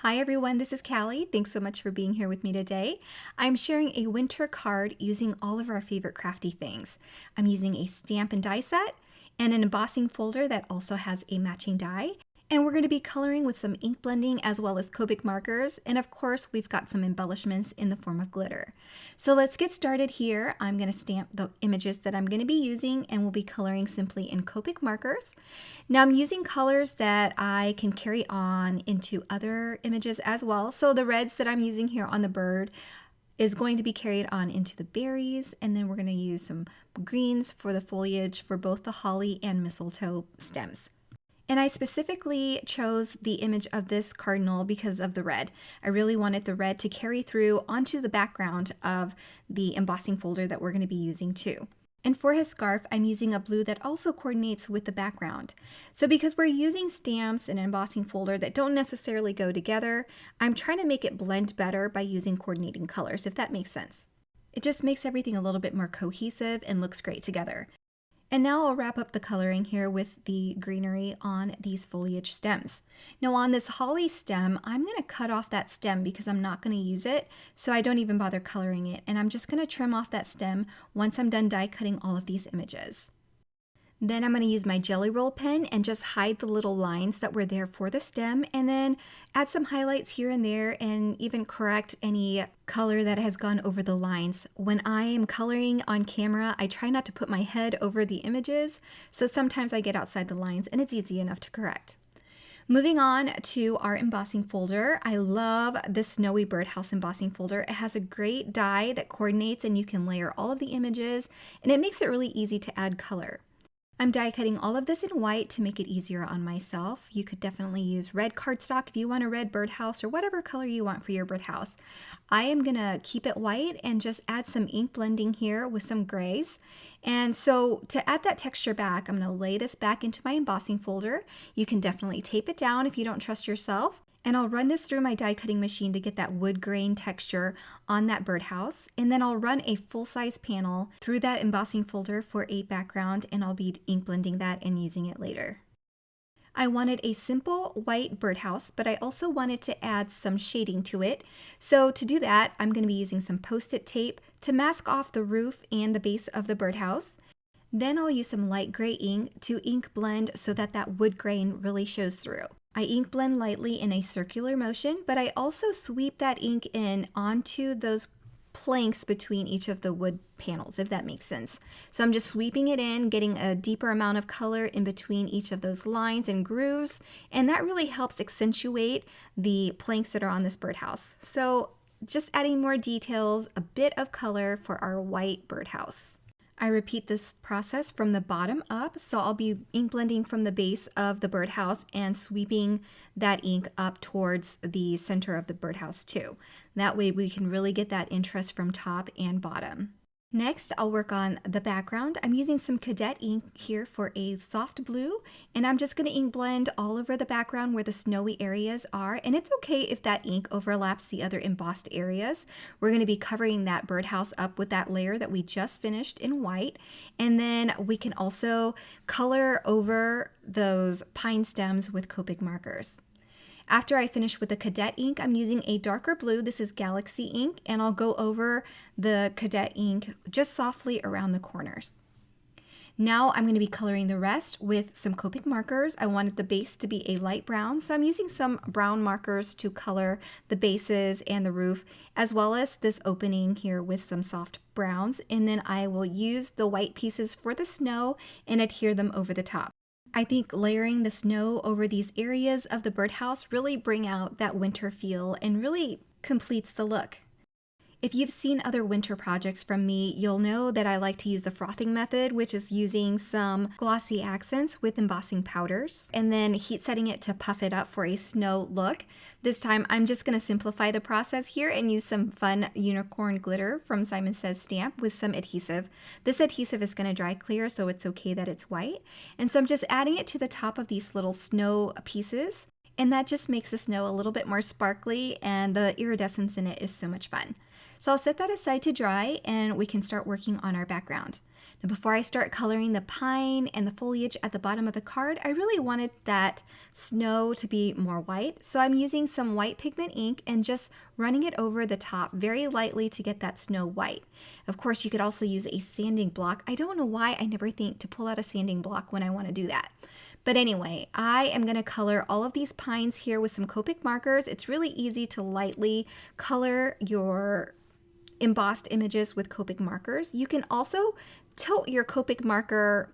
Hi everyone, this is Callie. Thanks so much for being here with me today. I'm sharing a winter card using all of our favorite crafty things. I'm using a stamp and die set and an embossing folder that also has a matching die. And we're going to be coloring with some ink blending as well as Copic markers. And of course, we've got some embellishments in the form of glitter. So let's get started here. I'm going to stamp the images that I'm going to be using and we'll be coloring simply in Copic markers. Now I'm using colors that I can carry on into other images as well. So the reds that I'm using here on the bird is going to be carried on into the berries, and then we're going to use some greens for the foliage for both the holly and mistletoe stems. And I specifically chose the image of this cardinal because of the red. I really wanted the red to carry through onto the background of the embossing folder that we're going to be using too. And for his scarf, I'm using a blue that also coordinates with the background. So because we're using stamps and an embossing folder that don't necessarily go together, I'm trying to make it blend better by using coordinating colors, if that makes sense. It just makes everything a little bit more cohesive and looks great together. And now I'll wrap up the coloring here with the greenery on these foliage stems. Now on this holly stem, I'm going to cut off that stem because I'm not going to use it, so I don't even bother coloring it. And I'm just going to trim off that stem once I'm done die cutting all of these images. Then I'm going to use my Jelly Roll pen and just hide the little lines that were there for the stem, and then add some highlights here and there and even correct any color that has gone over the lines. When I am coloring on camera, I try not to put my head over the images, so sometimes I get outside the lines and it's easy enough to correct. Moving on to our embossing folder, I love this Snowy Birdhouse embossing folder. It has a great die that coordinates and you can layer all of the images, and it makes it really easy to add color. I'm die cutting all of this in white to make it easier on myself. You could definitely use red cardstock if you want a red birdhouse or whatever color you want for your birdhouse. I am going to keep it white and just add some ink blending here with some grays. And so to add that texture back, I'm going to lay this back into my embossing folder. You can definitely tape it down if you don't trust yourself. And I'll run this through my die cutting machine to get that wood grain texture on that birdhouse. And then I'll run a full-size panel through that embossing folder for a background, and I'll be ink blending that and using it later. I wanted a simple white birdhouse, but I also wanted to add some shading to it. So to do that, I'm going to be using some Post-it tape to mask off the roof and the base of the birdhouse. Then I'll use some light gray ink to ink blend so that that wood grain really shows through. I ink blend lightly in a circular motion, but I also sweep that ink in onto those planks between each of the wood panels, if that makes sense. So I'm just sweeping it in, getting a deeper amount of color in between each of those lines and grooves, and that really helps accentuate the planks that are on this birdhouse. So just adding more details, a bit of color for our white birdhouse. I repeat this process from the bottom up, so I'll be ink blending from the base of the birdhouse and sweeping that ink up towards the center of the birdhouse too. That way we can really get that interest from top and bottom. Next, I'll work on the background. I'm using some cadet ink here for a soft blue, and I'm just going to ink blend all over the background where the snowy areas are, and it's okay if that ink overlaps the other embossed areas. We're going to be covering that birdhouse up with that layer that we just finished in white, and then we can also color over those pine stems with Copic markers. After I finish with the cadet ink, I'm using a darker blue. This is Galaxy ink, and I'll go over the cadet ink just softly around the corners. Now I'm going to be coloring the rest with some Copic markers. I wanted the base to be a light brown, so I'm using some brown markers to color the bases and the roof, as well as this opening here with some soft browns. And then I will use the white pieces for the snow and adhere them over the top. I think layering the snow over these areas of the birdhouse really bring out that winter feel and really completes the look. If you've seen other winter projects from me, you'll know that I like to use the frothing method, which is using some glossy accents with embossing powders and then heat setting it to puff it up for a snow look. This time I'm just going to simplify the process here and use some fun unicorn glitter from Simon Says Stamp with some adhesive. This adhesive is going to dry clear, so it's okay that it's white. And so I'm just adding it to the top of these little snow pieces. and that just makes the snow a little bit more sparkly, and the iridescence in it is so much fun. So I'll set that aside to dry, and we can start working on our background. Now, before I start coloring the pine and the foliage at the bottom of the card, I really wanted that snow to be more white. So I'm using some white pigment ink and just running it over the top very lightly to get that snow white. Of course, you could also use a sanding block. I don't know why I never think to pull out a sanding block when I want to do that. But anyway, I am going to color all of these pines here with some Copic markers. It's really easy to lightly color your embossed images with Copic markers. You can also tilt your Copic marker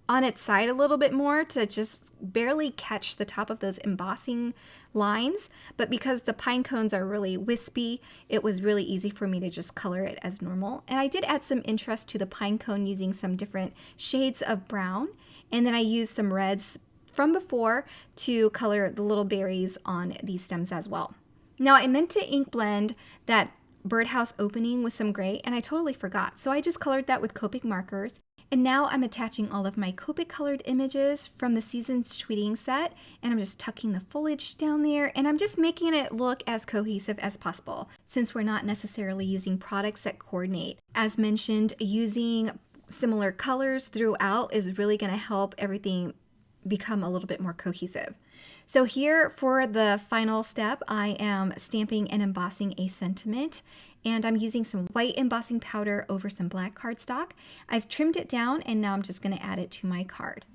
on its side a little bit more to just barely catch the top of those embossing lines. But because the pine cones are really wispy, it was really easy for me to just color it as normal. And I did add some interest to the pine cone using some different shades of brown. And then I used some reds from before to color the little berries on these stems as well. Now I meant to ink blend that birdhouse opening with some gray, and I totally forgot. So I just colored that with Copic markers. And now I'm attaching all of my Copic colored images from the Seasons Tweeting set, and I'm just tucking the foliage down there, and I'm just making it look as cohesive as possible, since we're not necessarily using products that coordinate. As mentioned, using similar colors throughout is really going to help everything become a little bit more cohesive. So here for the final step, I am stamping and embossing a sentiment, and I'm using some white embossing powder over some black cardstock. I've trimmed it down, and now I'm just going to add it to my card.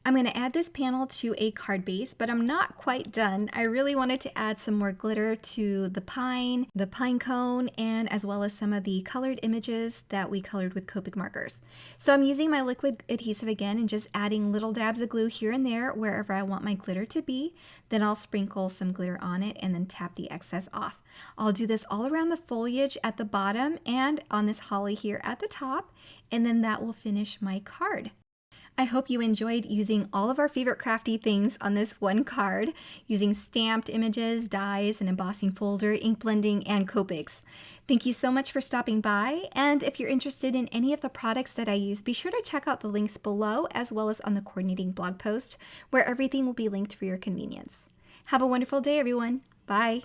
I'm going to add this panel to a card base, but I'm not quite done. I really wanted to add some more glitter to the pine cone, and as well as some of the colored images that we colored with Copic markers. So I'm using my liquid adhesive again and just adding little dabs of glue here and there wherever I want my glitter to be. Then I'll sprinkle some glitter on it and then tap the excess off. I'll do this all around the foliage at the bottom and on this holly here at the top, and then that will finish my card. I hope you enjoyed using all of our favorite crafty things on this one card, using stamped images, dies, an embossing folder, ink blending, and Copics. Thank you so much for stopping by, and if you're interested in any of the products that I use, be sure to check out the links below as well as on the coordinating blog post, where everything will be linked for your convenience. Have a wonderful day, everyone. Bye.